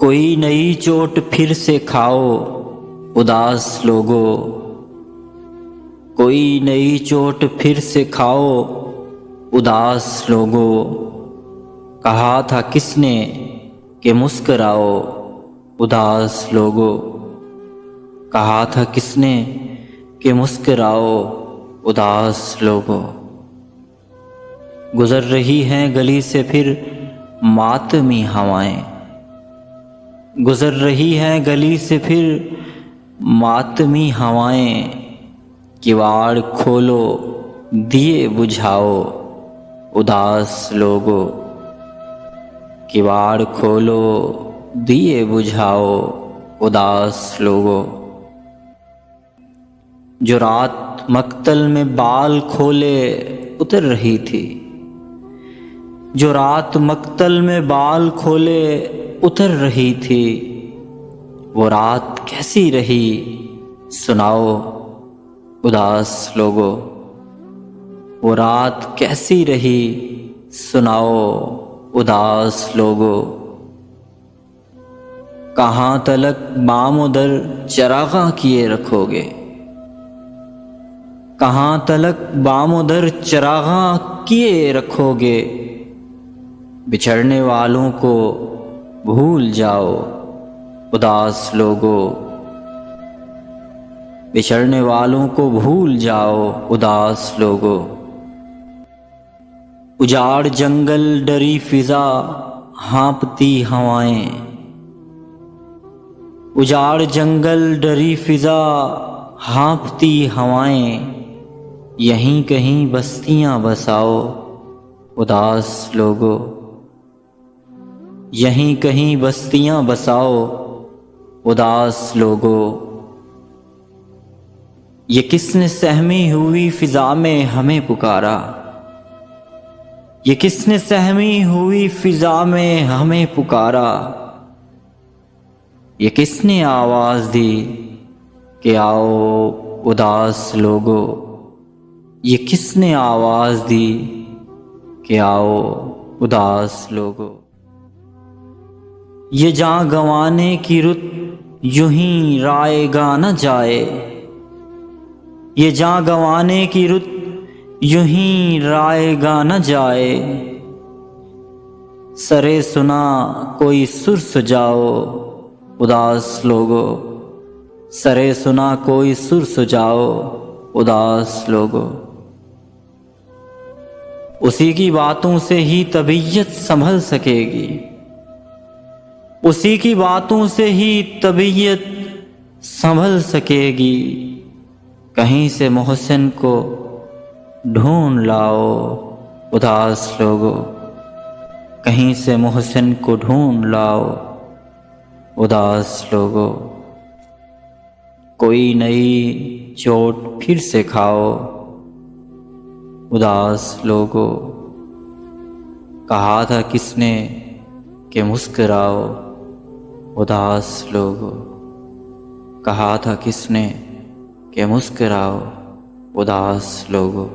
कोई नई चोट फिर से खाओ उदास लोगो, कोई नई चोट फिर से खाओ उदास लोगो। कहा था किसने कि मुस्कराओ उदास लोगो, कहा था किसने कि मुस्कराओ उदास लोगो। गुजर रही हैं गली से फिर मातमी हवाएं, गुजर रही हैं गली से फिर मातमी हवाएं। किवाड़ खोलो दिए बुझाओ उदास लोगो, किवाड़ खोलो दिए बुझाओ उदास लोगो। जो रात मक्तल में बाल खोले उतर रही थी, जो रात मक्तल में बाल खोले उतर रही थी, वो रात कैसी रही सुनाओ उदास लोगो, वो रात कैसी रही सुनाओ उदास लोगो। कहाँ तलक बामोदर चरागा किए रखोगे, कहाँ तलक बामोदर चरागा किए रखोगे। बिछड़ने वालों को भूल जाओ उदास लोगो, बिछड़ने वालों को भूल जाओ उदास लोगो। उजाड़ जंगल डरी फिजा हाँपती हवाएं, उजाड़ जंगल डरी फिजा हाँपती हवाएं। यहीं कहीं बस्तियां बसाओ उदास लोगो, यहीं कहीं बस्तियां बसाओ उदास लोगो। ये किसने सहमी हुई फिजा में हमें पुकारा, ये किसने सहमी हुई फिजा में हमें पुकारा। ये किसने आवाज दी कि आओ उदास लोगो, ये किसने आवाज दी कि आओ उदास लोगो। ये जान गंवाने की रुत यूं ही राएगा न जाए, ये जान गंवाने की रुत यूं ही राएगा न जाए। सरे सुना कोई सुर सुझाओ उदास लोगो, सरे सुना कोई सुर सुझाओ उदास लोगो। उसी की बातों से ही तबीयत संभल सकेगी, उसी की बातों से ही तबीयत संभल सकेगी। कहीं से मोहसिन को ढूंढ लाओ उदास लोगो, कहीं से मोहसिन को ढूंढ लाओ उदास लोगो। कोई नई चोट फिर से खाओ उदास लोगो, कहा था किसने कि मुस्कुराओ उदास लोगो, कहा था किसने कि मुस्कुराओ उदास लोगो।